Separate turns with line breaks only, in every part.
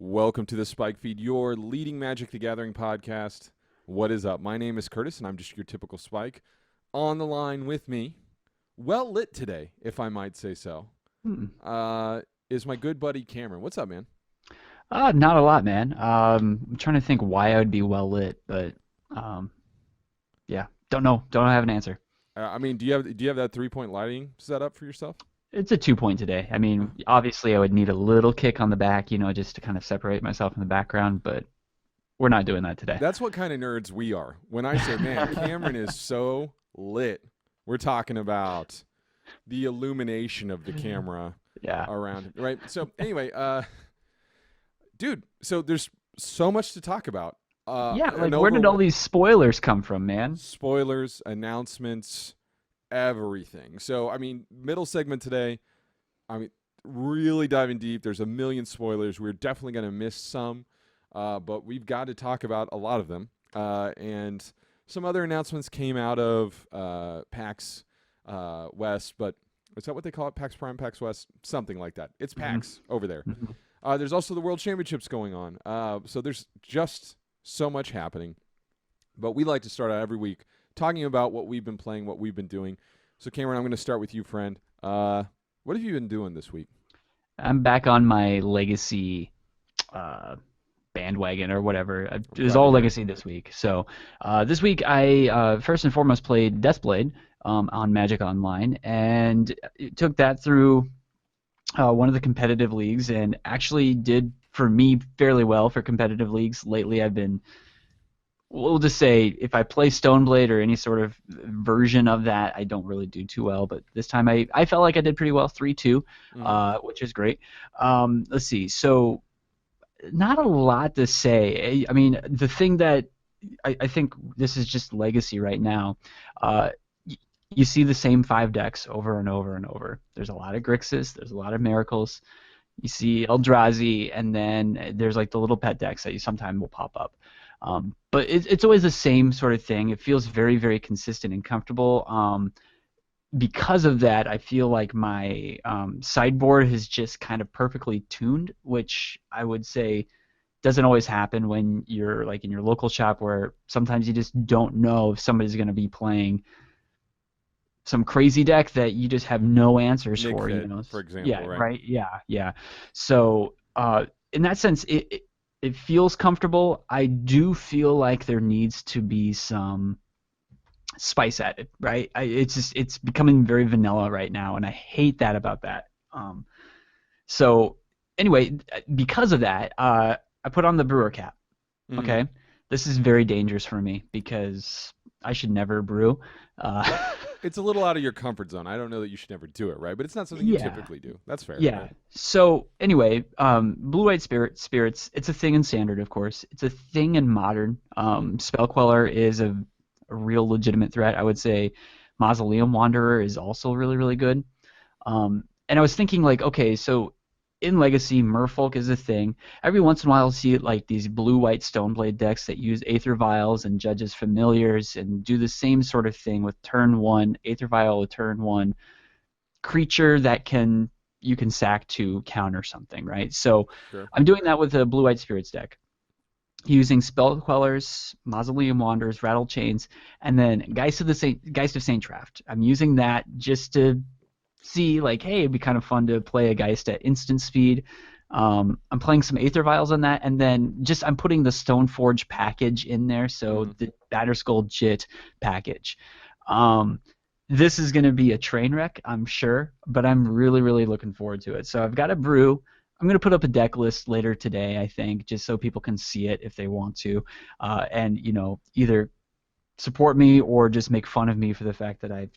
Welcome to the Spike Feed, your leading Magic the Gathering podcast. What is up? My name is Curtis, and I'm just your typical Spike. On the line with me, well lit today, if I might say so, is my good buddy Cameron. What's up, man?
Not a lot, man. I'm trying to think why I would be well lit, but um, yeah, don't know. Don't have an answer.
Do you have that 3-point lighting set up for yourself?
It's a 2 point today. I mean, obviously, I would need a little kick on the back, just to kind of separate myself in the background, but we're not doing that today.
That's what kind of nerds we are. When I say, man, Cameron is so lit, we're talking about the illumination of the camera
Yeah.
around it, right? So anyway, dude, so there's so much to talk about.
Yeah, like
An
where did all
over
these spoilers come from, man?
spoilers, announcements, everything. So middle segment today. I mean, really diving deep. There's a million spoilers. We're definitely going to miss some, but we've got to talk about a lot of them. And some other announcements came out of PAX West, but is that what they call it? PAX Prime, PAX West, something like that. It's PAX over there.
Mhm.
There's also the World Championships going on. So there's just so much happening. But we like to start out every week talking about what we've been playing, what we've been doing. So, Cameron, I'm going to start with you, friend. What have you been doing this week?
I'm back on my legacy uh, bandwagon or whatever. It was
Glad to
all
hear it.
legacy this week. So this week I first and foremost played Deathblade on Magic Online and took that through one of the competitive leagues and actually did for me fairly well for competitive leagues. Lately I've been, we'll just say, if I play Stoneblade or any sort of version of that, I don't really do too well. But this time I felt like I did pretty well, 3-2,
Mm-hmm.
which is great. Let's see. So not a lot to say. I mean, the thing that I think this is just legacy right now. Uh, you see the same five decks over and over and over. There's a lot of Grixis, there's a lot of Miracles. You see Eldrazi, and then there's like the little pet decks that you sometimes will pop up. But it's always the same sort of thing. It feels very, very consistent and comfortable. Because of that, I feel like my sideboard has just kind of perfectly tuned, which I would say doesn't always happen when you're like in your local shop, where sometimes you just don't know if somebody's going to be playing some crazy deck that you just have no answers
Nick
for.
Fit, for
Yeah,
example, right?
right, yeah, yeah. So in that sense, it feels comfortable. I do feel like there needs to be some spice added, right? It's becoming very vanilla right now, and I hate that about that. So anyway, because of that, I put on the brewer cap.
Mm-hmm.
Okay, this is very dangerous for me because I should never brew.
Well,
Uh,
it's a little out of your comfort zone. I don't know that you should never do it, right? But it's not something you
yeah,
typically do. That's fair,
yeah.
right?
So anyway, blue white spirits. It's a thing in standard, of course. It's a thing in modern.
Mm.
Spell Queller is a real legitimate threat. I would say Mausoleum Wanderer is also really really good. And I was thinking like, okay, so in Legacy, Merfolk is a thing. Every once in a while, I'll see like these blue-white Stoneblade decks that use Aether Vials and Judge's Familiars and do the same sort of thing with turn one Aether Vial with turn one creature that you can sack to counter something, right? So
Sure.
I'm doing that with a blue-white Spirits deck using Spell Quellers, Mausoleum Wanderers, Rattle Chains, and then Geist of Saint Traft. I'm using that just to see like, hey, it'd be kind of fun to play a Geist at instant speed. I'm playing some Aether Vials on that, and then just I'm putting the Stoneforge package in there, so
Mm-hmm.
the Batterskull Jit package. Um, this is going to be a train wreck, I'm sure, but I'm really, really looking forward to it. So I've got a brew. I'm going to put up a deck list later today, I think, just so people can see it if they want to, and either support me or just make fun of me for the fact that I've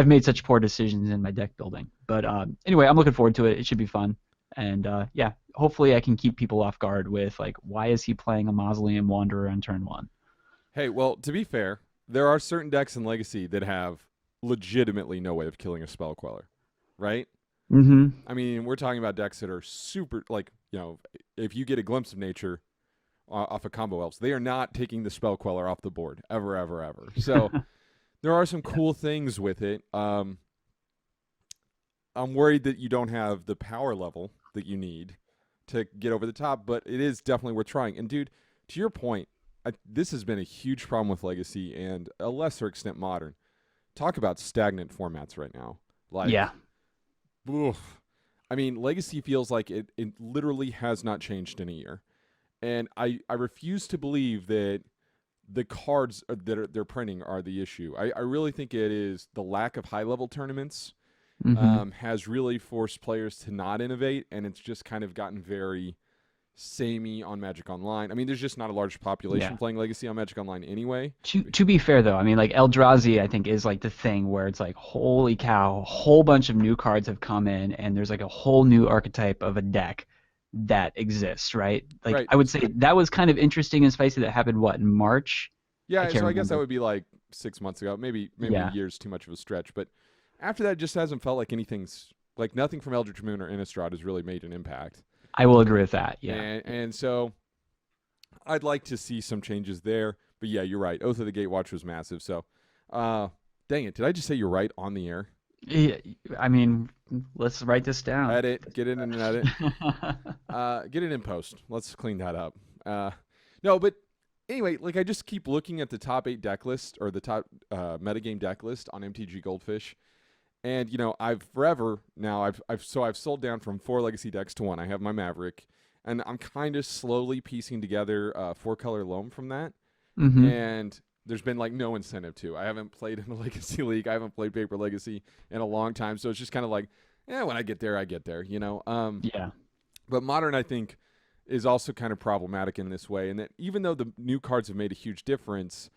made such poor decisions in my deck building. But anyway, I'm looking forward to it. It should be fun. And yeah, hopefully I can keep people off guard with like, why is he playing a Mausoleum Wanderer on turn one?
Hey, well, to be fair, there are certain decks in Legacy that have legitimately no way of killing a spell queller, right?
Mm-hmm.
We're talking about decks that are super, like, if you get a glimpse of nature off of combo elves, they are not taking the spell queller off the board ever, ever, ever. So there are some
Yeah.
cool things with it. I'm worried that you don't have the power level that you need to get over the top, but it is definitely worth trying. And dude, to your point, this has been a huge problem with Legacy and a lesser extent Modern. Talk about stagnant formats right now.
Yeah.
Like, oof. I mean, Legacy feels like it literally has not changed in a year. And I refuse to believe that the cards that they're printing are the issue. I really think it is the lack of high-level tournaments
Mm-hmm.
has really forced players to not innovate, and it's just kind of gotten very samey on Magic Online. I mean, there's just not a large
Yeah.
population playing Legacy on Magic Online anyway.
To be fair though, I mean like Eldrazi I think is like the thing where it's like holy cow, a whole bunch of new cards have come in and there's like a whole new archetype of a deck that exists, right? Like
Right.
I would say that was kind of interesting and spicy that happened what in March? I
Yeah,
can't
so I guess that
remember.
would be like 6 months ago. Maybe a
Yeah,
year's too much of a stretch. But after that, it just hasn't felt like anything's like nothing from Eldritch Moon or Innistrad has really made an impact.
I will agree with that. Yeah.
And so I'd like to see some changes there. But yeah, you're right. Oath of the Gatewatch was massive. So, uh, dang it, did I just say you're right on the air?
Yeah, I mean, let's write this down.
Edit, get it in an edit. Get it in post. Let's clean that up. No, but anyway, like I just keep looking at the top 8 deck list or the top metagame deck list on MTG Goldfish, and I've forever now I've sold down from 4 legacy decks to 1. I have my Maverick, and I'm kind of slowly piecing together 4-color loam from that,
Mm-hmm.
and there's been like no incentive to. I haven't played in a legacy league. I haven't played Paper Legacy in a long time, so it's just kind of like, yeah, when I get there, I get there.
Yeah.
But Modern, I think, is also kind of problematic in this way, and that even though the new cards have made a huge difference,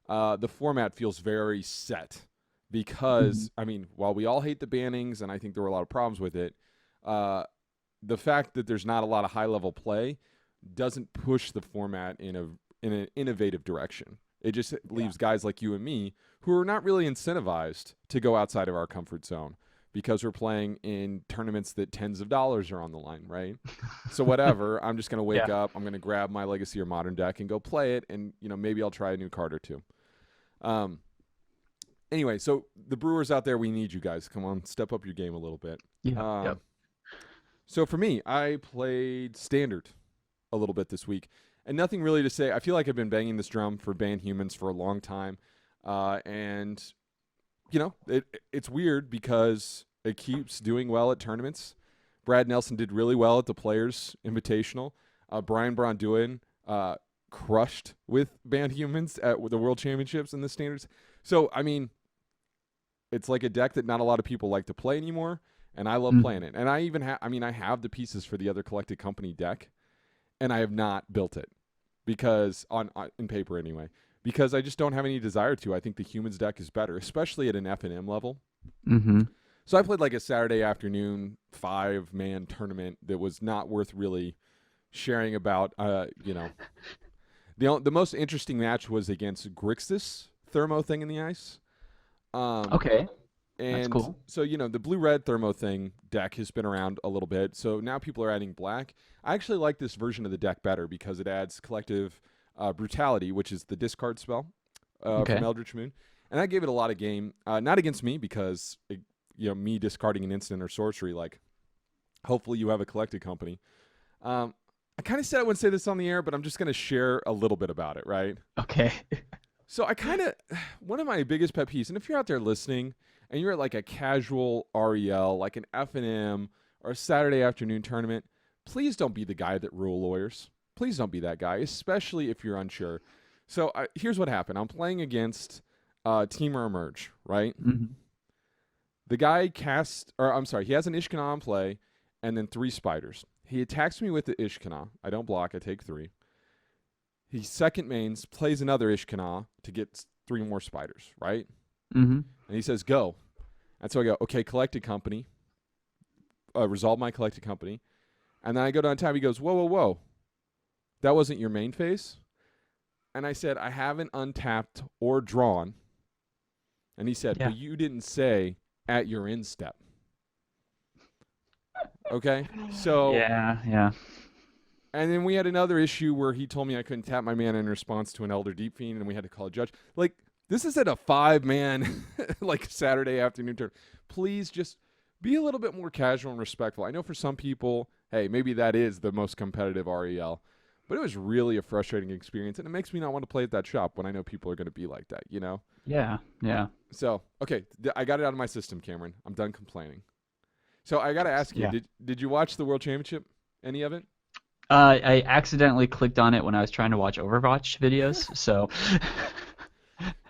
the format feels very set.
Mm-hmm.
Because I mean, while we all hate the bannings, and I think there were a lot of problems with it, uh, the fact that there's not a lot of high level play doesn't push the format in an innovative direction. It just
Yeah.
leaves guys like you and me who are not really incentivized to go outside of our comfort zone because we're playing in tournaments that tens of dollars are on the line, right? So whatever, I'm just gonna wake
Yeah.
up, I'm gonna grab my legacy or modern deck and go play it, and maybe I'll try a new card or two. Um, anyway, so the Brewers out there, we need you guys. Come on, step up your game a little bit.
Yeah. Yep.
Um, so for me, I played Standard a little bit this week, and nothing really to say. I feel like I've been banging this drum for Ban Humans for a long time, and it's weird because it keeps doing well at tournaments. Brad Nelson did really well at the Players Invitational. Brian Braun-Duin crushed with Band Humans at the World Championships and the Standards. So, I mean, it's like a deck that not a lot of people like to play anymore, and I love
Mhm.
playing it. And I even I have the pieces for the other Collected Company deck, and I have not built it because on in paper anyway, because I just don't have any desire to. I think the Humans deck is better, especially at an F&M level.
Mhm.
So I played like a Saturday afternoon 5-man tournament that was not worth really sharing about. The most interesting match was against Grixis Thermo thing in the ice. Um,
Okay. That's
and
cool.
so the blue red Thermo thing deck has been around a little bit. So now people are adding black. I actually like this version of the deck better because it adds collective brutality, which is the discard spell from
Okay.
Eldritch Moon, and that gave it a lot of game. Not against me because me discarding an instant or sorcery. Like, hopefully you have a Collected Company. I kind of said I wouldn't say this on the air, but I'm just going to share a little bit about it, right?
Okay.
So I kind of, one of my biggest pet peeves, and if you're out there listening and you're at like a casual REL, like an F&M or a Saturday afternoon tournament, please don't be the guy that rule lawyers. Please don't be that guy, especially if you're unsure. So here's what happened. I'm playing against Teamer Emerge, right?
Mhm.
The guy he has an Ishkana on play and then 3 spiders. He attacks me with the Ishkana. I don't block, I take 3. He second mains, plays another Ishkana to get 3 more spiders, right?
Mhm.
And he says, go. And so I go, okay, Collected Company. Resolve my Collected Company. And then I go down tab. He goes, whoa, whoa, whoa. That wasn't your main phase? And I said, I haven't untapped or drawn. And he said,
Yeah.
but you didn't say at your end step. Okay? So,
Yeah. Yeah.
and then we had another issue where he told me I couldn't tap my mana in response to an Elder Deep Fiend, and we had to call a judge. Like, this is at a 5-man, like, Saturday afternoon turn. Please just be a little bit more casual and respectful. I know for some people hey, maybe that is the most competitive REL. But it was really a frustrating experience, and it makes me not want to play at that shop when I know people are going to be like that, you know?
Yeah, yeah,
So, okay, I got it out of my system, Cameron. I'm done complaining. So I got to ask you,
yeah.
did you watch the World Championship? Any of it?
I accidentally clicked on it when I was trying to watch Overwatch videos, so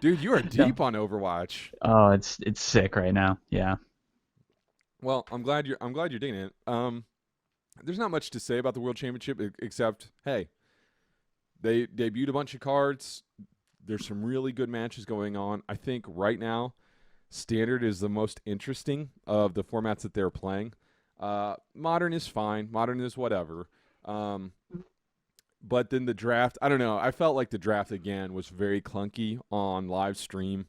Dude, you are
no.
deep on Overwatch.
Oh, it's sick right now. Yeah.
Well, I'm glad you're digging it. There's not much to say about the World Championship except, hey, they debuted a bunch of cards. There's some really good matches going on. I think right now, Standard is the most interesting of the formats that they're playing. Modern is fine. Modern is whatever. Um, but then the draft, I don't know. I felt like the draft again was very clunky on live stream.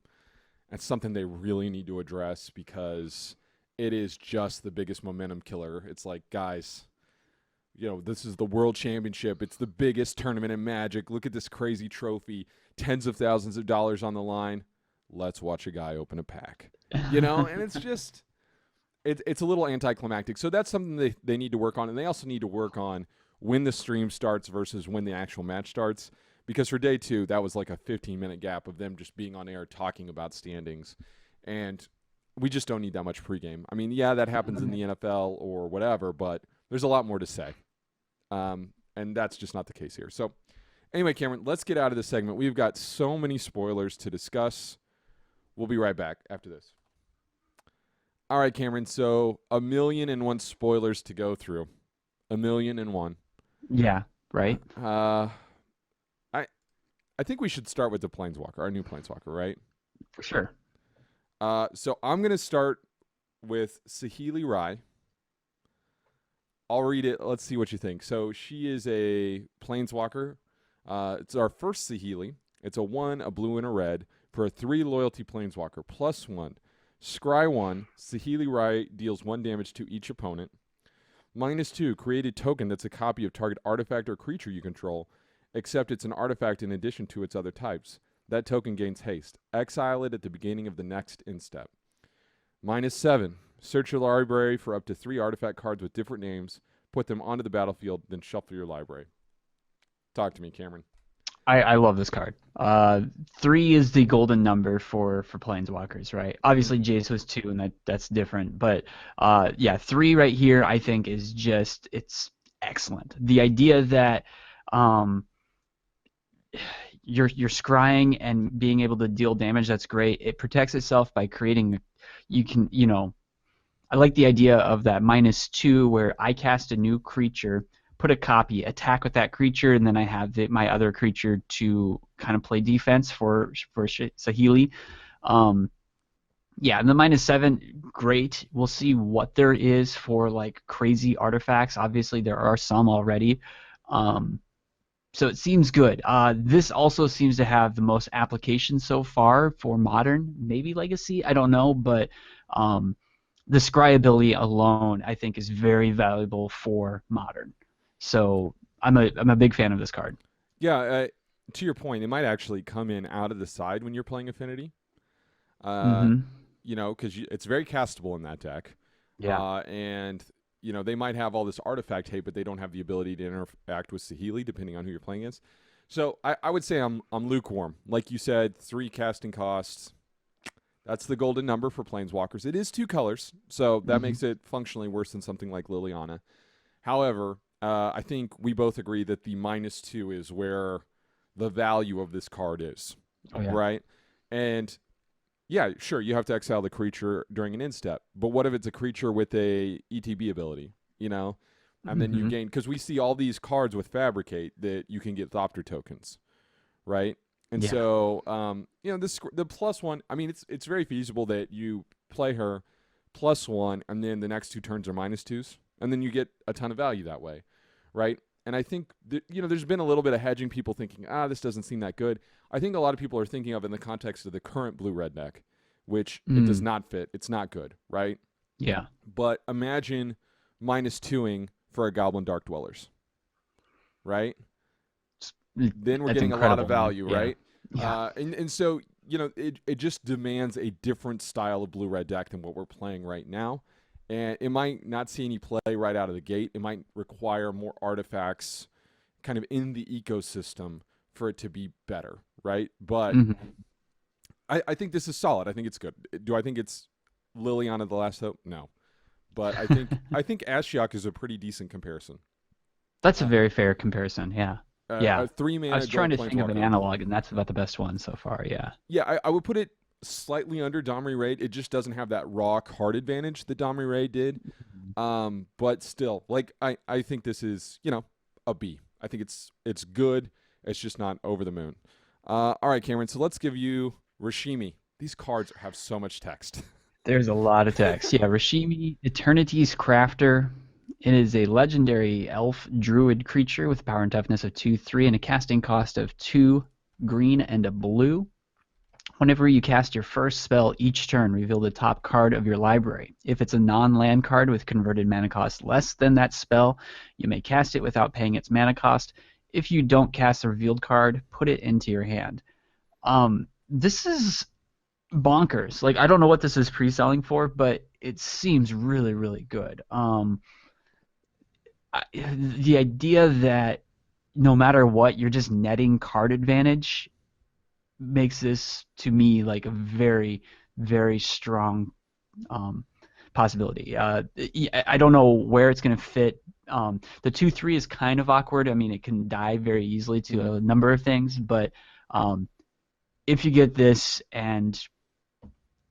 That's something they really need to address because it is just the biggest momentum killer. It's like, guys, this is the World Championship. It's the biggest tournament in Magic. Look at this crazy trophy. Tens of thousands of dollars on the line. Let's watch a guy open a pack. And it's just it's a little anticlimactic. So that's something they need to work on. And they also need to work on when the stream starts versus when the actual match starts. Because for day 2, that was like a 15-minute gap of them just being on air talking about standings. And we just don't need that much pregame. I mean, yeah, that happens in the NFL or whatever, but there's a lot more to say. And that's just not the case here. So anyway, Cameron, let's get out of this segment. We've got so many spoilers to discuss. We'll be right back after this. All right, Cameron, so 1,000,001 spoilers to go through. 1,000,001.
Yeah, right?
I think we should start with the Planeswalker, our new Planeswalker, right?
For sure.
So I'm going to start with Saheeli Rai. I'll read it. Let's see what you think. So she is a Planeswalker. It's our first Saheeli. It's a 1, a blue, and a red for a 3 loyalty Planeswalker. +1. Scry 1. Saheeli Rai deals 1 damage to each opponent. -2. Create a token that's a copy of target artifact or creature you control, except it's an artifact in addition to its other types. That token gains haste. Exile it at the beginning of the next instep. -7. Search your library for up to 3 artifact cards with different names, put them onto the battlefield, then shuffle your library. Talk to me, Cameron.
I love this card. 3 is the golden number for Planeswalkers, right? Obviously, Jace was 2, and that's different. But yeah, 3 right here, I think, is just it's excellent. The idea that you're scrying and being able to deal damage, that's great. It protects itself by creating. You can, I like the idea of that -2 where I cast a new creature, put a copy, attack with that creature, and then I have my other creature to kind of play defense for Saheeli. Yeah, and the -7, great. We'll see what there is for like crazy artifacts. Obviously, there are some already. So it seems good. This also seems to have the most applications so far for Modern, maybe Legacy. I don't know, but the scry ability alone, I think, is very valuable for Modern. So I'm a big fan of this card.
Yeah, to your point, it might actually come in out of the side when you're playing Affinity.
Mm-hmm.
Because it's very castable in that deck.
Yeah.
And they might have all this artifact hate, but they don't have the ability to interact with Saheeli, depending on who you're playing against. So I would say I'm lukewarm. Like you said, 3 casting costs. That's the golden number for Planeswalkers. It is 2 colors, so that makes it functionally worse than something like Liliana. However, I think we both agree that the -2 is where the value of this card is,
Oh yeah.
right? And yeah, sure, you have to exile the creature during an instep, but what if it's a creature with a ETB ability, and then you gain, because we see all these cards with Fabricate that you can get Thopter tokens, right? And
Yeah.
so, the +1. I mean, it's very feasible that you play her +1, and then the next 2 turns are -2s, and then you get a ton of value that way, right? And I think there's been a little bit of hedging. People thinking, this doesn't seem that good. I think a lot of people are thinking of it in the context of the current blue-red deck, which it does not fit. It's not good, right?
Yeah.
But imagine -2ing for a Goblin Dark Dwellers, right? Then we're
That's
getting a lot
incredible,
of
man.
value,
Yeah.
right?
Yeah.
And so, it just demands a different style of blue-red deck than what we're playing right now. and it might not see any play right out of the gate. It might require more artifacts kind of in the ecosystem for it to be better, right? But
Hmm.
I think this is solid. I think it's good. Do I think it's Liliana the Last Hope? No. But I think Ashiok is a pretty decent comparison.
That's a
Uh,
very fair comparison. Yeah.
a
Yeah.
three
I
mana
was trying
gold
to think of an
planeswalker.
analog, and that's about the best one so far. Yeah.
Yeah, I would put it slightly under Domri Raid. It just doesn't have that raw card advantage that Domri Raid did. But still, like I think this is a B. I think it's good. It's just not over the moon. All right, Cameron. So let's give you Rashimi. These cards have so much text.
There's a lot of text. Yeah, Rashimi, Eternity's Crafter. It is a legendary elf druid creature with power and toughness of 2/3 and a casting cost of 2 green and a blue. Whenever you cast your first spell each turn, reveal the top card of your library. If it's a non-land card with converted mana cost less than that spell, you may cast it without paying its mana cost. If you don't cast the revealed card, put it into your hand. This is bonkers. Like I don't know what this is pre-selling for, but it seems really, really good. The idea that no matter what, you're just netting card advantage makes this to me like a very, very strong um, possibility. I don't know where it's going to fit. The 2/3 is kind of awkward. I mean, it can die very easily
Mhm.
to a number of things, but um, if you get this and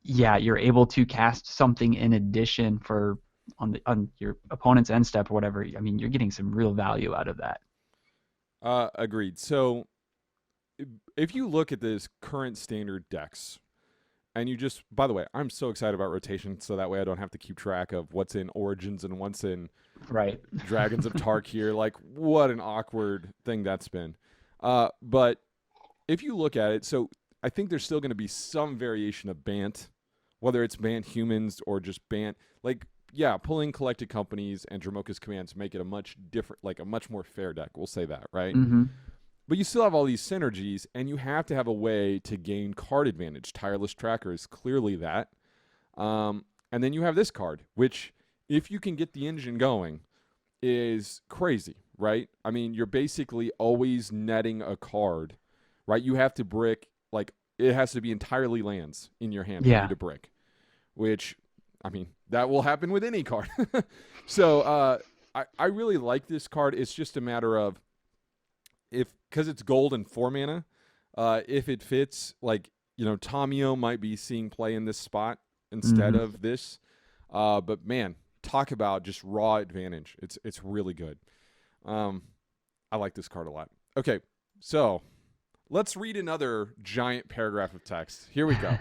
yeah, you're able to cast something in addition for on your opponent's end step or whatever. I mean, you're getting some real value out of that.
Agreed. So if you look at this current standard decks, and you just, by the way, I'm so excited about rotation, so that way I don't have to keep track of what's in Origins and what's in
Right.
Dragons of Tarkir. Like, what an awkward thing that's been. But if you look at it, so I think there's still going to be some variation of Bant, whether it's Bant humans or just Bant. Like, yeah, pulling collected companies and Dramoka's commands make it a much different, like a much more fair deck. We'll say that, right?
Mm-hmm.
But you still have all these synergies, and you have to have a way to gain card advantage. Tireless Tracker is clearly that. And then you have this card, which, if you can get the engine going, is crazy, right? I mean, you're basically always netting a card, right? You have to brick, like, it has to be entirely lands in your hand for you
Yeah.
to brick, which, I mean, that will happen with any card. So I really like this card. It's just a matter of if, because it's gold and 4 mana, if it fits, like, Tomio might be seeing play in this spot instead
Mm-hmm.
of this. But man, talk about just raw advantage. It's really good. Um, I like this card a lot. Okay, so let's read another giant paragraph of text. Here we go.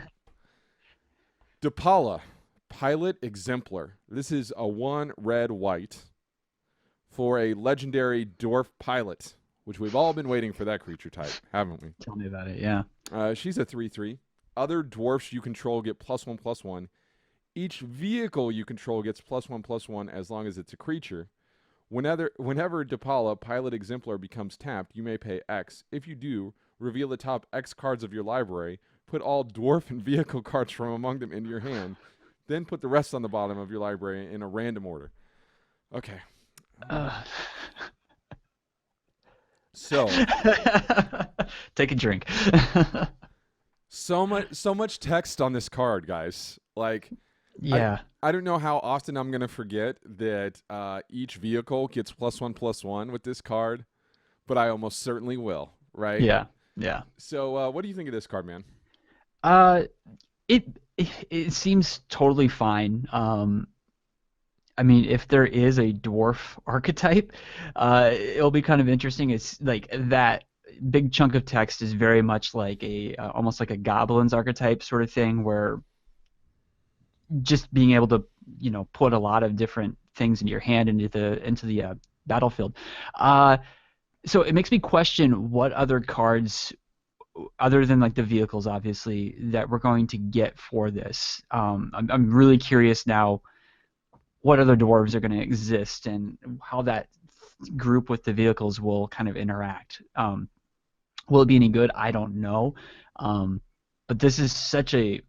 Depala, Pilot Exemplar. This is a 1 red white for a legendary dwarf pilot, which we've all been waiting for that creature type, haven't we?
Tell me about it. Yeah.
She's a 3/3. Other dwarfs you control get +1/+1. Each vehicle you control gets +1/+1 as long as it's a creature. Whenever Depala, Pilot Exemplar, becomes tapped, you may pay X. If you do, reveal the top X cards of your library, put all dwarf and vehicle cards from among them into your hand, then put the rest on the bottom of your library in a random order. Okay.
Uh,
So,
Take a drink.
so much text on this card, guys. Like, I
Yeah.
I don't know how often I'm gonna forget that each vehicle gets +1/+1 with this card, but I almost certainly will. Right.
Yeah. Yeah.
So, what do you think of this card, man?
Uh, it seems totally fine. I mean, if there is a dwarf archetype, it'll be kind of interesting. It's like that big chunk of text is very much like a almost like a goblins archetype sort of thing, where just being able to put a lot of different things into your hand into the battlefield. Uh, so it makes me question what other cards other than like the vehicles, obviously, that we're going to get for this. I'm really curious now what other dwarves are going to exist and how that group with the vehicles will kind of interact. Will it be any good? I don't know. But this is such a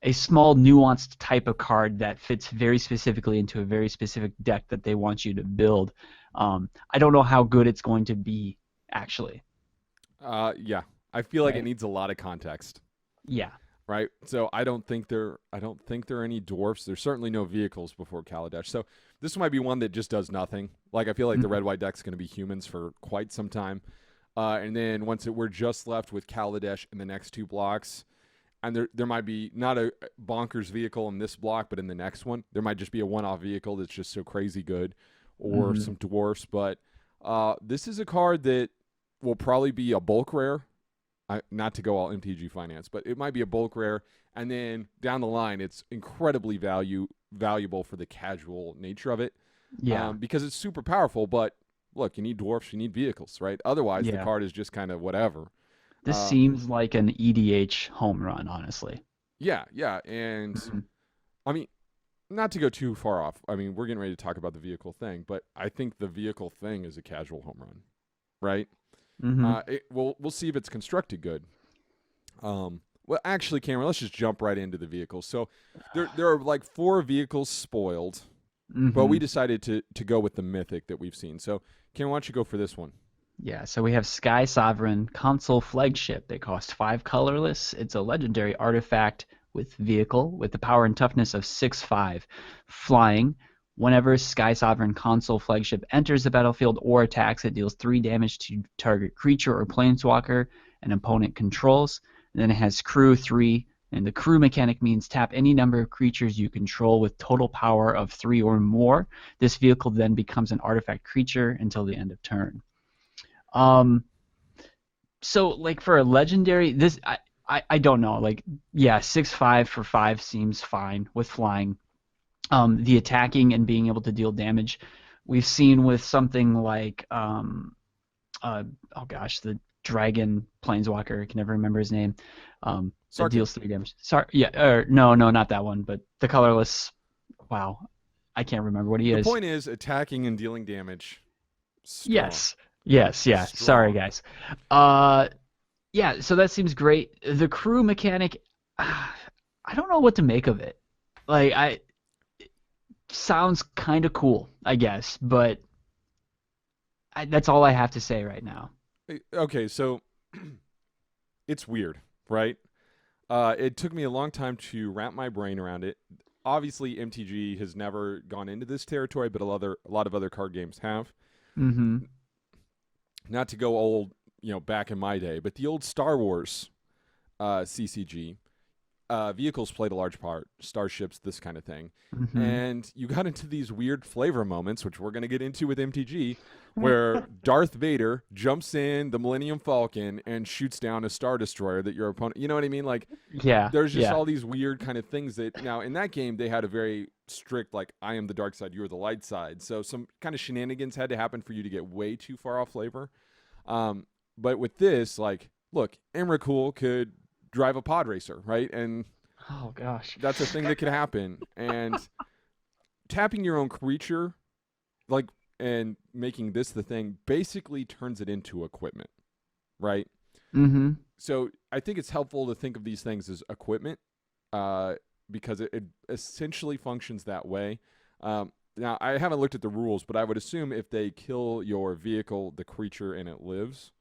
a small nuanced type of card that fits very specifically into a very specific deck that they want you to build. I don't know how good it's going to be actually,
Yeah, I feel like it
right?
needs a lot of context,
Yeah.
right? So I don't think there are any dwarfs. There's certainly no vehicles before Kaladesh. So this might be one that just does nothing. Like I feel like the
Mhm.
red white deck's going to be humans for quite some time. And then we're just left with Kaladesh in the next two blocks, and there might be not a bonkers vehicle in this block, but in the next one there might just be a one-off vehicle that's just so crazy good, or
Mhm.
some dwarfs. But this is a card that will probably be a bulk rare. Not to go all MTG finance, but it might be a bulk rare, and then down the line, it's incredibly valuable for the casual nature of it,
Yeah.
because it's super powerful. But look, you need dwarfs, you need vehicles, right? Otherwise, the
Yeah.
card is just kind of whatever.
This
Uh,
seems like an EDH home run, honestly.
yeah, yeah, and
Mhm.
I mean, not to go too far off. I mean, we're getting ready to talk about the vehicle thing, but I think the vehicle thing is a casual home run, right?
Mhm.
We'll see if it's constructed good. Well, actually, Cameron, let's just jump right into the vehicles. So there are like four vehicles spoiled, but we
Mhm.
decided to go with the mythic that we've seen. So, Cameron, why don't you go for this one?
Yeah, so we have Sky Sovereign Console Flagship. They cost 5 colorless. It's a legendary artifact with vehicle with the power and toughness of 6/5. Flying. Whenever Sky Sovereign Console Flagship enters the battlefield or attacks, it deals 3 damage to target creature or planeswalker an opponent controls. And then it has Crew 3, and the crew mechanic means tap any number of creatures you control with total power of 3 or more. This vehicle then becomes an artifact creature until the end of turn. Um, so like for a legendary, this I don't know. Like yeah, 6/5 for 5 seems fine with flying. The attacking and being able to deal damage, we've seen with something like uh oh gosh, the dragon planeswalker. I can never remember his name. That
Sarkin.
deals 3 damage. Sorry, yeah, or no, not that one, but the colorless. Wow, I can't remember what he
The
is.
point is attacking and dealing damage. Strong.
Yes, yes, yeah. Sorry,
Strong.
guys. Uh, yeah, so that seems great. The crew mechanic, I don't know what to make of it. Like, I sounds kind of cool, I guess, but that's all I have to say right now.
Okay, so it's weird, right? It took me a long time to wrap my brain around it. Obviously, MTG has never gone into this territory, but a lot of other card games have.
Mm-hmm.
Not to go old, back in my day, but the old Star Wars CCG, vehicles played a large part, starships, this kind of thing.
Mm-hmm.
And you got into these weird flavor moments, which we're going to get into with MTG, where Darth Vader jumps in the Millennium Falcon and shoots down a Star Destroyer that your opponent, you know what I mean? Like,
Yeah,
there's just
yeah,
all these weird kind of things that now in that game they had a very strict, like, I am the dark side, you're the light side. So some kind of shenanigans had to happen for you to get way too far off flavor. Um, but with this, like, look, Emrakul could drive a pod racer, right? And
oh gosh.
that's a thing that could happen. And tapping your own creature, like, and making this the thing, basically turns it into equipment, right?
Mm-hmm.
So I think it's helpful to think of these things as equipment, uh, because it essentially functions that way. Now, I haven't looked at the rules, but I would assume if they kill your vehicle, the creature, and it lives,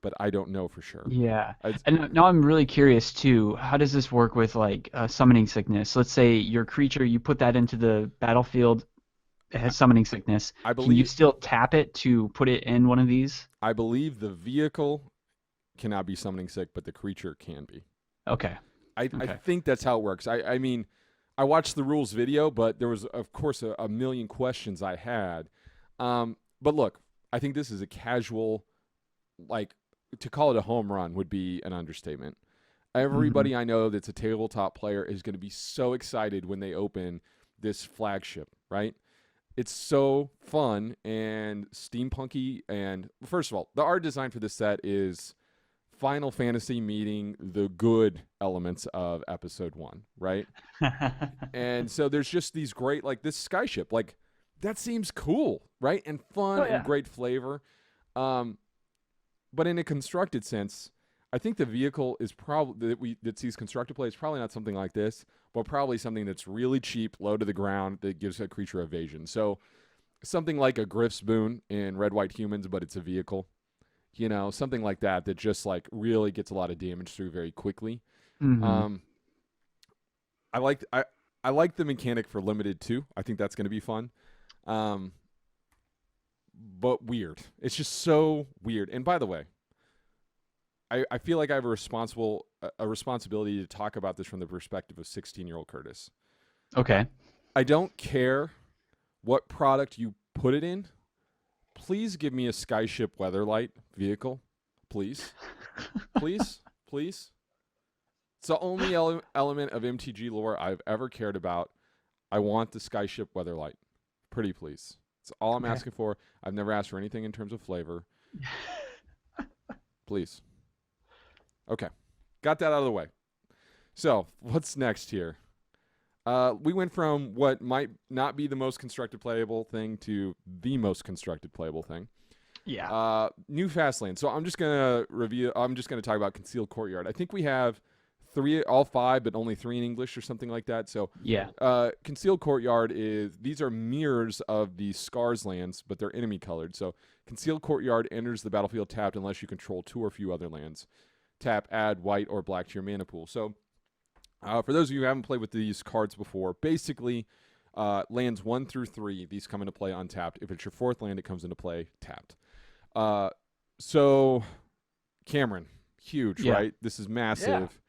but I don't know for sure.
Yeah,
I,
and now I'm really curious too. How does this work with like summoning sickness? Let's say your creature, you put that into the battlefield, it has summoning sickness.
I
Can you
believe
still tap it to put it in one of these?
I believe the vehicle cannot be summoning sick, but the creature can be.
Okay.
I
Okay.
think that's how it works. I mean, I watched the rules video, but there was, of course, a million questions I had. But look, I think this is a casual, like, to call it a home run would be an understatement.
Hmm.
Everybody I know that's a tabletop player is going to be so excited when they open this flagship, right? It's so fun and steampunky. And first of all, the art design for this set is Final Fantasy meeting the good elements of episode one, right? And so there's just these great, like, this skyship, like, that seems cool, right? And fun
Oh
and
yeah.
great flavor. Um, but in a constructed sense, I think the vehicle is probably that sees constructed play is probably not something like this, but probably something that's really cheap, low to the ground, that gives a creature evasion. So something like a Griff's Boon in Red White Humans, but it's a vehicle. Something like that just like really gets a lot of damage through very quickly.
Mm-hmm.
Um, I like the mechanic for limited too. I think that's going to be fun. Um, but weird. It's just so weird. And by the way, I feel like I have a responsibility to talk about this from the perspective of 16-year-old Curtis.
Okay.
I don't care what product you put it in. Please give me a Skyship Weatherlight vehicle, please, please, please. It's the only element of MTG lore I've ever cared about. I want the Skyship Weatherlight, pretty please. That's all I'm
Okay.
asking for. I've never asked for anything in terms of flavor. Please. Okay, got that out of the way. So what's next here? We went from what might not be the most constructed playable thing to the most constructed playable thing.
Yeah.
New Fastland. So I'm just gonna talk about Concealed Courtyard. I think we have all five, but only three in English or something like that. So
Yeah.
Concealed Courtyard these are mirrors of the Scars lands, but they're enemy colored. So Concealed Courtyard enters the battlefield tapped unless you control two or few other lands. Tap, add white or black to your mana pool. So for those of you who haven't played with these cards before, basically lands 1 through 3, these come into play untapped. If it's your fourth land, it comes into play tapped. So Cameron, huge,
Yeah.
right? This is massive.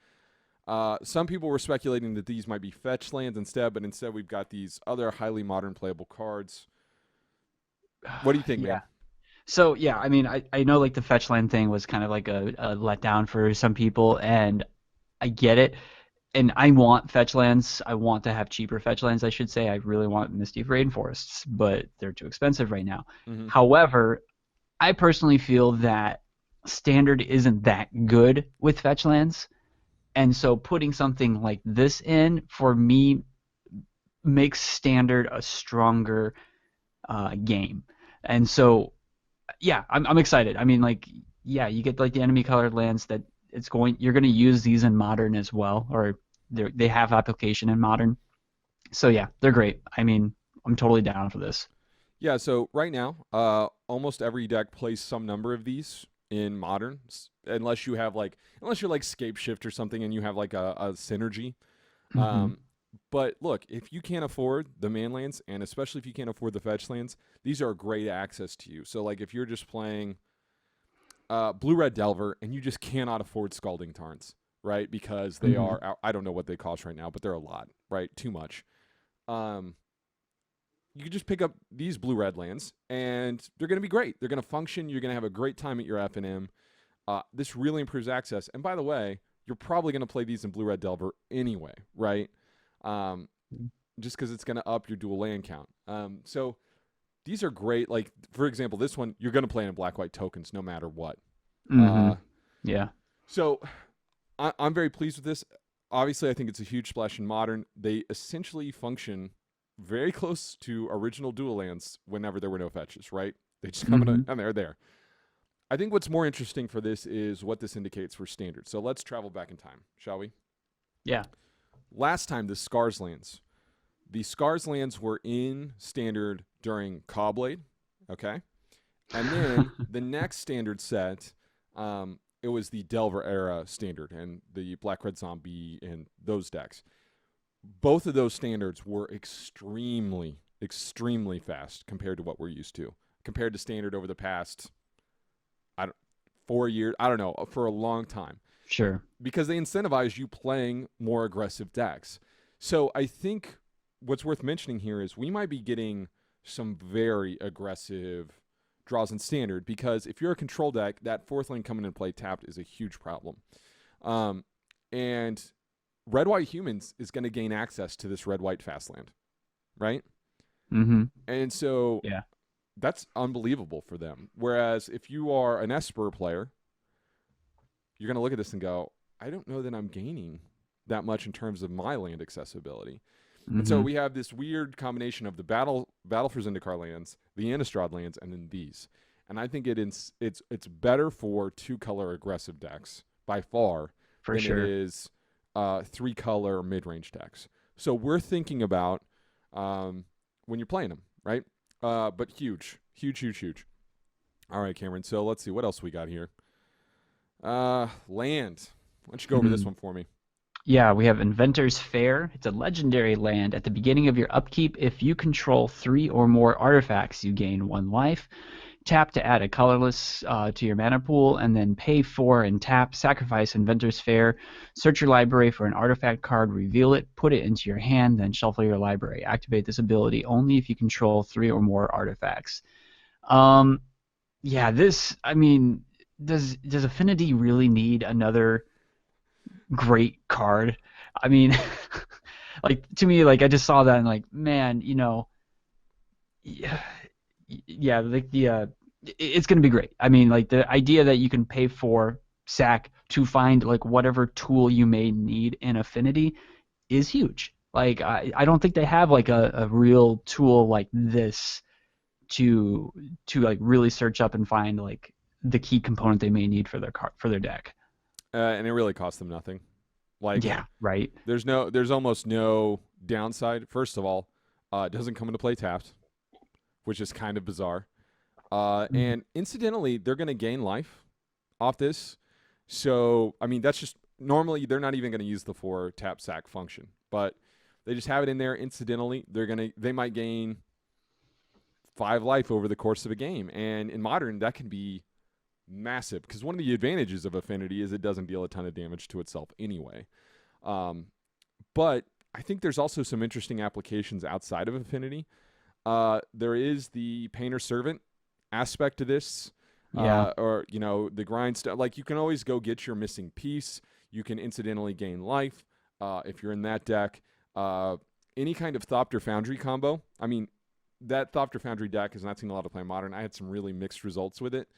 Some people were speculating that these might be fetch lands instead, but instead we've got these other highly modern playable cards. What do you think,
Yeah.
man?
So yeah, I mean, I know like the fetch land thing was kind of like a letdown for some people, and I get it. And I want fetch lands. I want to have cheaper fetch lands, I should say. I really want Misty Rainforests, but they're too expensive right now.
Mm-hmm.
However, I personally feel that standard isn't that good with fetch lands. And so putting something like this in, for me, makes standard a stronger game. And so, yeah, I'm excited. I mean, like, yeah, you get like the enemy colored lands that you're going to use these in modern as well, or they have application in modern. So yeah, they're great. I mean, I'm totally down for this.
Yeah, so right now, almost every deck plays some number of these in modern, unless you're like Scape Shift or something and you have like a synergy.
Mm-hmm.
Um, but look, if you can't afford the man lands, and especially if you can't afford the fetch lands, these are great access to you. So like if you're just playing Blue Red Delver and you just cannot afford Scalding Tarns, right? Because they
Mm-hmm.
are, I don't know what they cost right now, but they're a lot, right? Too much. Um, you can just pick up these blue red lands and they're going to be great. They're going to function. You're going to have a great time at your F&M. This really improves access. And by the way, you're probably going to play these in blue red delver anyway, right? Um, just because it's going to up your dual land count. So these are great. Like, for example, this one, you're going to play in black white tokens no matter what.
Mm-hmm. Yeah.
So I'm very pleased with this. Obviously, I think it's a huge splash in modern. They essentially function very close to original dual lands whenever there were no fetches, right? They just come in
Mm-hmm.
and they're there. I think what's more interesting for this is what this indicates for standard. So let's travel back in time, shall we?
Yeah.
Last time, the Scars lands. The Scars lands were in standard during Cawblade, okay? And then the next standard set, it was the Delver era standard and the Black Red Zombie and those decks. Both of those standards were extremely, extremely fast compared to what we're used to. Compared to standard over the past, 4 years, I don't know, for a long time.
Sure.
Because they incentivize you playing more aggressive decks. So I think what's worth mentioning here is we might be getting some very aggressive draws in standard, because if you're a control deck, that fourth lane coming in play tapped is a huge problem. And Red White Humans is going to gain access to this red white fast land, right?
Mm-hmm.
And so
Yeah.
that's unbelievable for them. Whereas if you are an Esper player, you're going to look at this and go, I don't know that I'm gaining that much in terms of my land accessibility.
Mm-hmm.
And so we have this weird combination of the Battle for Zendikar lands, the Innistrad lands, and then these. And I think it's better for two-color aggressive decks by far
For
than it
sure.
is 3-color mid-range decks. So we're thinking about when you're playing them, right? But huge, huge, huge, huge. All right, Cameron. So let's see what else we got here. Land. Why don't you go over this
Hmm.
one for me?
Yeah, we have Inventor's Fair. It's a legendary land. At the beginning of your upkeep, if you control three or more artifacts, you gain one life. Tap to add a colorless to your mana pool, and then pay four and tap, sacrifice Inventor's Fair, search your library for an artifact card, reveal it, put it into your hand, then shuffle your library. Activate this ability only if you control three or more artifacts. Um, yeah, I mean, does Affinity really need another great card? I mean, like to me, like I just saw that and like, man, yeah, yeah, like it's gonna be great. I mean, like the idea that you can pay for sack to find like whatever tool you may need in Affinity is huge. Like I don't think they have like a real tool like this to like really search up and find like the key component they may need for their deck.
And it really costs them nothing. Like
Yeah, right.
there's almost no downside. First of all, it doesn't come into play tapped, which is kind of bizarre.
Mhm.
And incidentally, they're going to gain life off this. So, I mean, that's just normally they're not even going to use the 4 tap sack function, but they just have it in there incidentally. They might gain 5 life over the course of a game. And in modern, that can be massive because one of the advantages of Affinity is it doesn't deal a ton of damage to itself anyway. Um, but I think there's also some interesting applications outside of Affinity. There is the Painter Servant aspect to this,
Yeah.
or the grind stuff. Like you can always go get your missing piece. You can incidentally gain life if you're in that deck. Any kind of Thopter Foundry combo. I mean, that Thopter Foundry deck is not seen a lot of play modern. I had some really mixed results with it,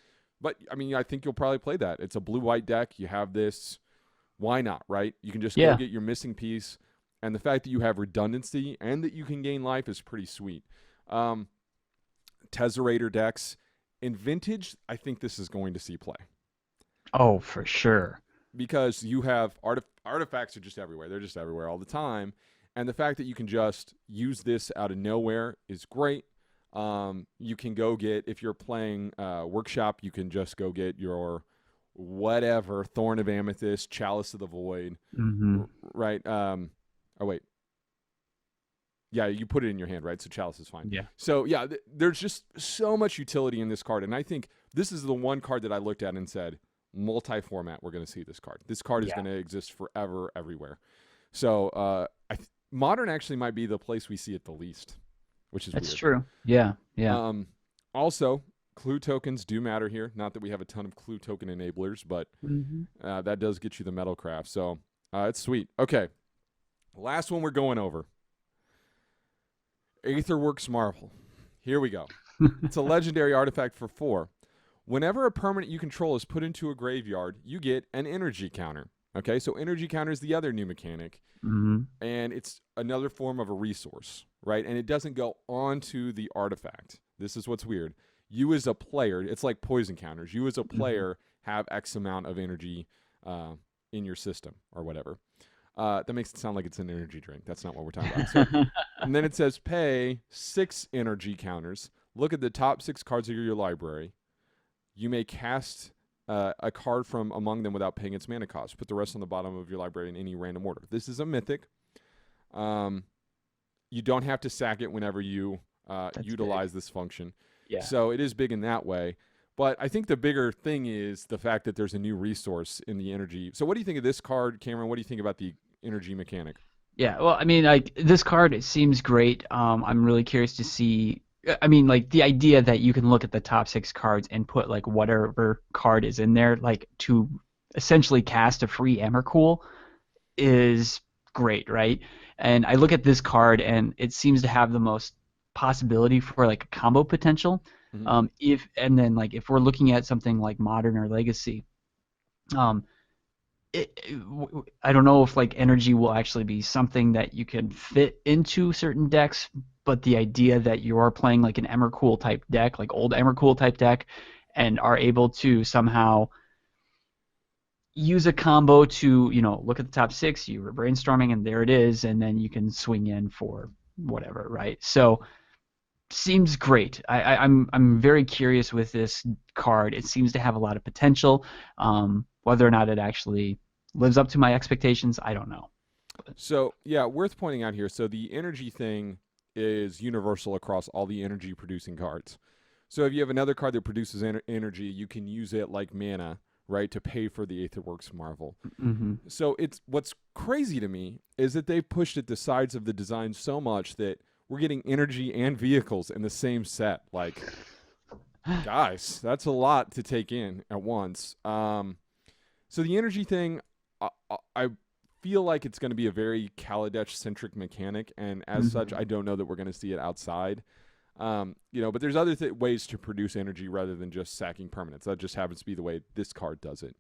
but I mean, I think you'll probably play that. It's a blue-white deck. You have this. Why not? Right? You can just go
Yeah.
get your missing piece, and the fact that you have redundancy and that you can gain life is pretty sweet. Um, Tesserator decks. In Vintage, I think this is going to see play
Oh, for sure.
because you have artifacts are just everywhere. They're just everywhere all the time. And the fact that you can just use this out of nowhere is great. You can go get, if you're playing Workshop, you can just go get your whatever Thorn of Amethyst, Chalice of the Void,
Hmm.
right? Oh, wait. Yeah, you put it in your hand, right? So Chalice is fine.
Yeah.
So yeah, there's just so much utility in this card, and I think this is the one card that I looked at and said, multi-format, we're going to see this card. This card is
Yeah.
going to exist forever, everywhere. So Modern actually might be the place we see it the least, which is
That's
weird.
true. Yeah. Yeah.
Um, Also, clue tokens do matter here. Not that we have a ton of clue token enablers, but
Hmm.
that does get you the Metalcraft. So it's sweet. Okay, last one we're going over. Aetherworks Marvel. Here we go. It's a legendary artifact for 4. Whenever a permanent you control is put into a graveyard, you get an energy counter. Okay, so energy counter is the other new mechanic,
Hmm.
and it's another form of a resource, right? And it doesn't go onto the artifact. This is what's weird. You as a player, it's like poison counters. You as a
Hmm.
player have X amount of energy in your system or whatever. That makes it sound like it's an energy drink. That's not what we're talking about. So, and then it says pay 6 energy counters. Look at the top 6 cards of your library. You may cast a card from among them without paying its mana cost. Put the rest on the bottom of your library in any random order. This is a mythic. Um, you don't have to sack it whenever you
That's big.
utilize this function.
Yeah.
So it is big in that way. But I think the bigger thing is the fact that there's a new resource in the energy. So what do you think of this card, Cameron? What do you think about the energy mechanic?
Yeah, well, I mean, like this card, it seems great. I'm really curious to see. I mean, like the idea that you can look at the top 6 cards and put like whatever card is in there, like to essentially cast a free Emrakul is great, right? And I look at this card and it seems to have the most possibility for like a combo potential.
Mm-hmm.
If and then like if we're looking at something like Modern or Legacy, um, I don't know if like energy will actually be something that you can fit into certain decks, but the idea that you are playing like an Emrakul type deck, like old Emrakul type deck, and are able to somehow use a combo to, look at the top six, you were brainstorming and there it is, and then you can swing in for whatever, right? So seems great. I'm very curious with this card. It seems to have a lot of potential. Whether or not it actually lives up to my expectations, I don't know.
So, yeah, worth pointing out here. So, the energy thing is universal across all the energy producing cards. So, if you have another card that produces energy, you can use it like mana, right, to pay for the Aetherworks Marvel.
Mm-hmm.
So, it's what's crazy to me is that they've pushed it the sides of the design so much that we're getting energy and vehicles in the same set. Like, guys, that's a lot to take in at once. So the energy thing, I feel like it's going to be a very Kaladesh centric mechanic, and as such,
Mm-hmm.
I don't know that we're going to see it outside. But there's other ways to produce energy rather than just sacking permanents. That just happens to be the way this card does it.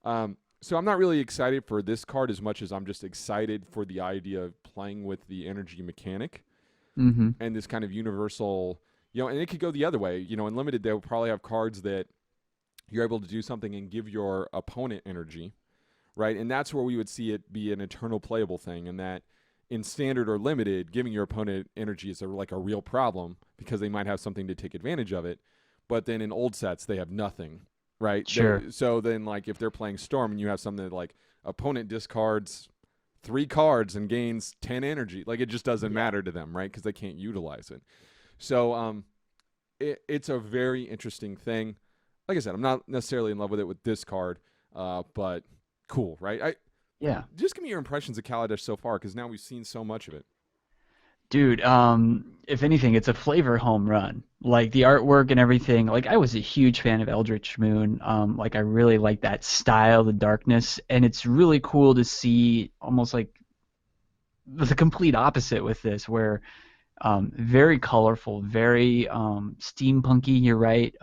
So I'm not really excited for this card as much as I'm just excited for the idea of playing with the energy mechanic
Mm-hmm.
and this kind of universal. And it could go the other way. In limited, they'll probably have cards that you're able to do something and give your opponent energy, right? And that's where we would see it be an eternal playable thing, and that in standard or limited, giving your opponent energy is like a real problem because they might have something to take advantage of it. But then in old sets, they have nothing, right?
Sure.
So then, like, if they're playing Storm and you have something that, like, opponent discards 3 cards and gains 10 energy, like, it just doesn't
Yeah.
matter to them, right? Because they can't utilize it. So it's a very interesting thing. Like I said, I'm not necessarily in love with it with this card, but cool, right?
Yeah.
Just give me your impressions of Kaladesh so far, because now we've seen so much of it.
Dude, if anything, it's a flavor home run. Like the artwork and everything. Like I was a huge fan of Eldritch Moon. Like I really like that style, the darkness, and it's really cool to see almost like the complete opposite with this, where very colorful, very steampunky. You're right.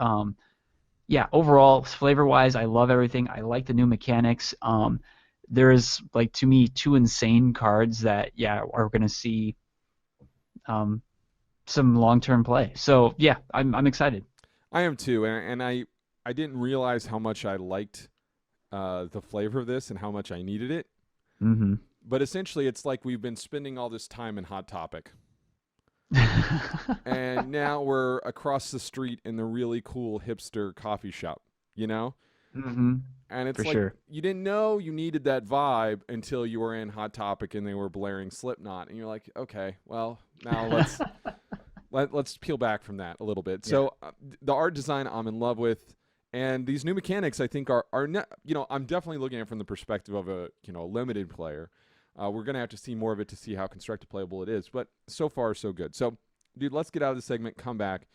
Yeah, overall, flavor wise, I love everything. I like the new mechanics. There's like to me two insane cards that yeah are gonna see um, some long term play. So yeah, I'm excited.
I am too, and I didn't realize how much I liked the flavor of this and how much I needed it.
Hmm.
But essentially, it's like we've been spending all this time in Hot Topic, and now we're across the street in the really cool hipster coffee shop, you know?
Hmm.
And
For
it's like
sure.
you didn't know you needed that vibe until you were in Hot Topic and they were blaring Slipknot, and you're like, okay, well, now let's peel back from that a little bit.
Yeah.
So the art design I'm in love with, and these new mechanics I think are I'm definitely looking at it from the perspective of a limited player. We're gonna have to see more of it to see how constructed playable it is, but so far so good. So, dude, let's get out of the segment, come back,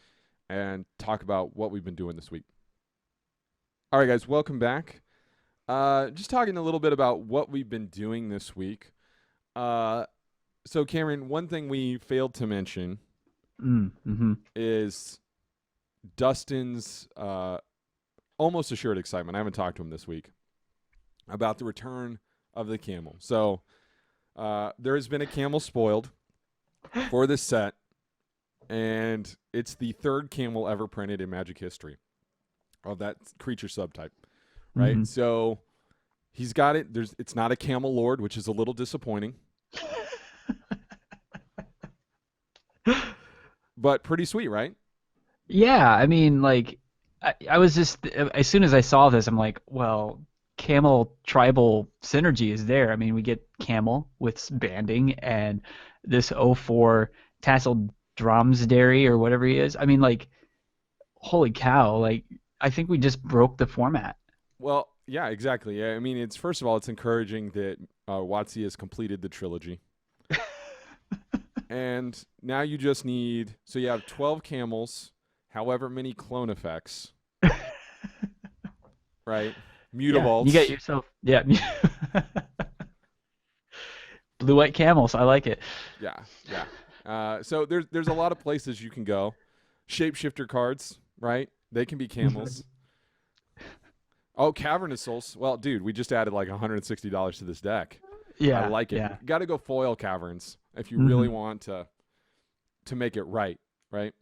and talk about what we've been doing this week. All right, guys, welcome back. Just talking a little bit about what we've been doing this week. Uh, so, Cameron, one thing we failed to mention
Mm-hmm.
is Dustin's almost assured excitement. I haven't talked to him this week about the return of the camel. So, there has been a camel spoiled for this set, and it's the third camel ever printed in Magic history of that creature subtype, right?
Mm-hmm.
So he's got it. It's not a camel lord, which is a little disappointing, but pretty sweet, right?
Yeah, I mean, like, I was just as soon as I saw this, I'm like, well, camel tribal synergy is there. I mean, we get camel with banding and this O4 tasseled dromedary or whatever he is. I mean, like, holy cow! Like, I think we just broke the format.
Well, yeah, exactly. Yeah, I mean, it's first of all, it's encouraging that WotC has completed the trilogy, and now you just need. So you have 12 camels, however many clone effects, right?
Yeah, you get
Mutavaults.
yourself. Yeah, blue white camels. I like it.
Yeah, yeah. So there's a lot of places you can go. Shapeshifter cards, right? They can be camels. Oh, Cavernous Souls. Well, dude, we just added like $160 to this deck. I
Yeah,
like it.
yeah.
Got to go foil Caverns if you really
Hmm.
want to make it right, right?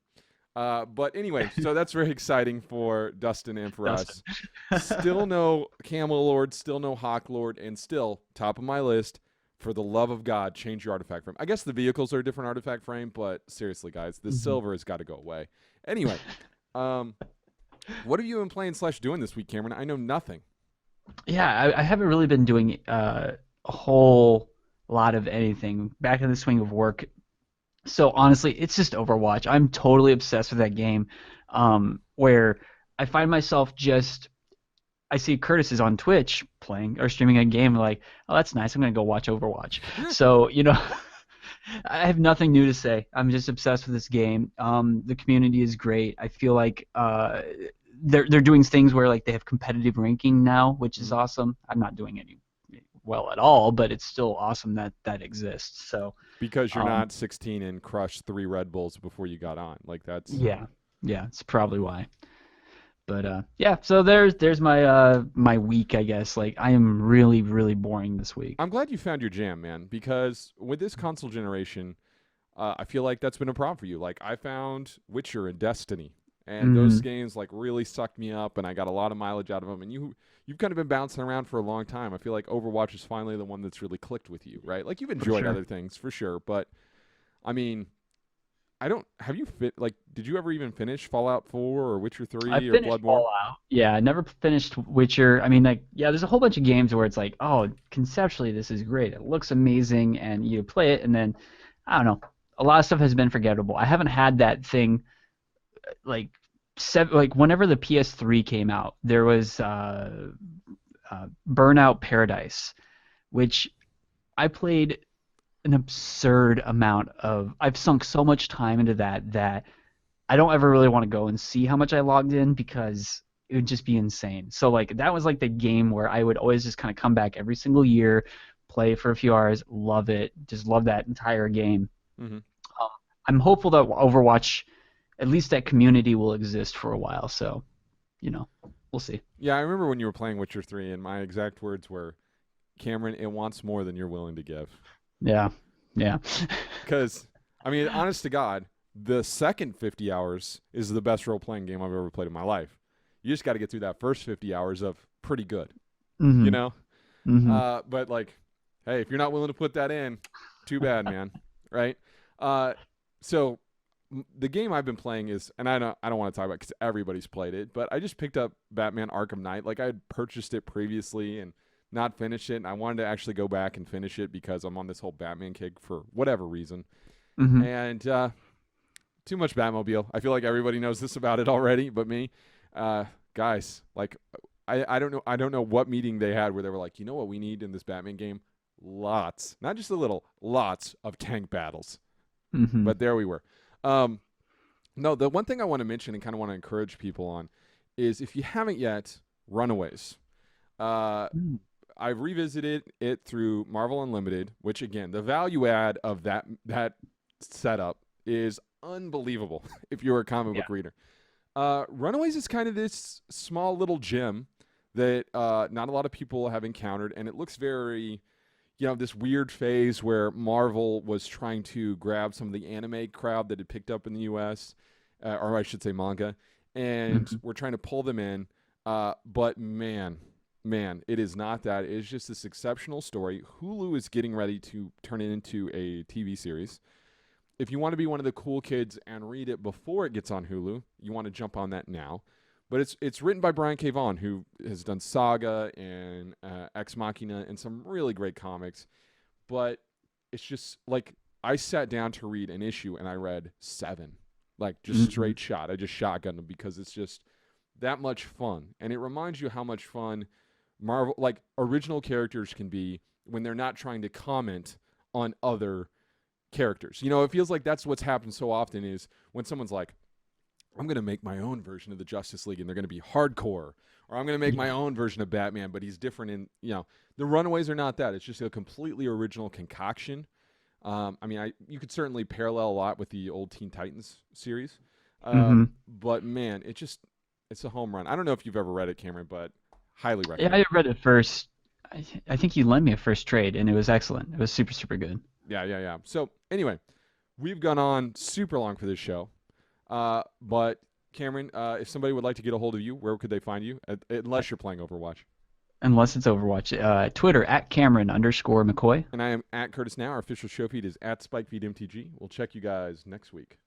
But anyway, so that's very exciting for Dustin and for
Dustin.
us. Still no Camel Lord, still no Hawk Lord, and still top of my list. For the love of God, change your artifact frame. I guess the vehicles are a different artifact frame, but seriously, guys, the
Mhm.
silver has got to go away. Anyway, um, what have you been playing slash doing this week, Cameron? I know nothing.
Yeah, I haven't really been doing a whole lot of anything. Back in the swing of work. So honestly, it's just Overwatch. I'm totally obsessed with that game. Where I find myself just I see Curtis is on Twitch playing or streaming a game like, oh that's nice. I'm gonna go watch Overwatch. So, I have nothing new to say. I'm just obsessed with this game. The community is great. I feel like they're doing things where like they have competitive ranking now, which is
Mhm.
awesome. I'm not doing any well at all, but it's still awesome that that exists. So
Because you're
um,
not 16 and crushed 3 Red Bulls before you got on. Like that's.
yeah, yeah, it's probably why. But yeah, so there's my my week, I guess. Like I am really really boring this week.
I'm glad you found your jam, man. Because with this console generation, I feel like that's been a problem for you. Like I found Witcher and Destiny, and those
Mm,
games like really sucked me up, and I got a lot of mileage out of them. And you've kind of been bouncing around for a long time. I feel like Overwatch is finally the one that's really clicked with you, right? Like you've
for
enjoyed
sure.
other things for sure, but I mean, I don't. Have you fit like? Did you ever even finish Fallout 4 or Witcher
I
3 or
finished
Bloodborne?
Fallout. Yeah, I never finished Witcher. I mean, like, yeah, there's a whole bunch of games where it's like, oh, conceptually this is great. It looks amazing, and you play it, and then I don't know. A lot of stuff has been forgettable. I haven't had that thing like like whenever the PS3 came out, there was Burnout Paradise, which I played an absurd amount of. I've sunk so much time into that I don't ever really want to go and see how much I logged in because it would just be insane. So like that was like the game where I would always just kind of come back every single year, play for a few hours, love it, just love that entire game.
Mm-hmm.
Um, I'm hopeful that Overwatch, at least that community will exist for a while. So we'll see.
Yeah, I remember when you were playing Witcher 3, and my exact words were, "Cameron, it wants more than you're willing to give."
Yeah, yeah.
Because, I mean, honest to God, the second 50 hours is the best role playing game I've ever played in my life. You just got to get through that first 50 hours of pretty good, you
Mhm.
know?
Mhm.
But, like, hey, if you're not willing to put that in, too bad, man. Right? Uh, so, the game I've been playing is, and I don't want to talk about it because everybody's played it, but I just picked up Batman Arkham Knight. Like, I had purchased it previously and not finished it, and I wanted to actually go back and finish it because I'm on this whole Batman kick for whatever reason.
Mhm.
And too much Batmobile. I feel like everybody knows this about it already, but me. Guys, like I don't know what meeting they had where they were like, you know what we need in this Batman game? Lots, not just a little, lots of tank battles.
Mhm.
But there we were. Um, no, the one thing I want to mention and kind of want to encourage people on is if you haven't yet, Runaways. Uh,
Mm.
I've revisited it through Marvel Unlimited, which again, the value add of that setup is unbelievable if you're a comic
Yeah.
book reader. Runaways is kind of this small little gem that not a lot of people have encountered, and it looks very, this weird phase where Marvel was trying to grab some of the anime crowd that had picked up in the U.S., or I should say manga, and
Mhm.
we're trying to pull them in. But man, it is not that. It is just this exceptional story. Hulu is getting ready to turn it into a TV series. If you want to be one of the cool kids and read it before it gets on Hulu, you want to jump on that now. But it's written by Brian K. Vaughan, who has done Saga and Ex Machina and some really great comics. But it's just like I sat down to read an issue and I read 7, like just
Mhm.
straight shot. I just shotgunned them because it's just that much fun, and it reminds you how much fun Marvel, like original characters, can be when they're not trying to comment on other characters. It feels like that's what's happened so often is when someone's like, I'm going to make my own version of the Justice League and they're going to be hardcore. Or I'm going to make my
Yeah.
own version of Batman, but he's different. The Runaways are not that. It's just a completely original concoction. I mean, you could certainly parallel a lot with the old Teen Titans series.
Mhm.
But man, it's a home run. I don't know if you've ever read it, Cameron, but highly
Yeah,
recommend.
I read it first. I think you lent me a first trade, and it was excellent. It was super, super good.
Yeah, yeah, yeah. So anyway, we've gone on super long for this show. But Cameron, if somebody would like to get a hold of you, where could they find you? Unless you're playing Overwatch.
Unless it's Overwatch. Twitter at Cameron_McCoy.
And I am at Curtis Now. Our official show feed is at SpikeFeedMTG. We'll check you guys next week.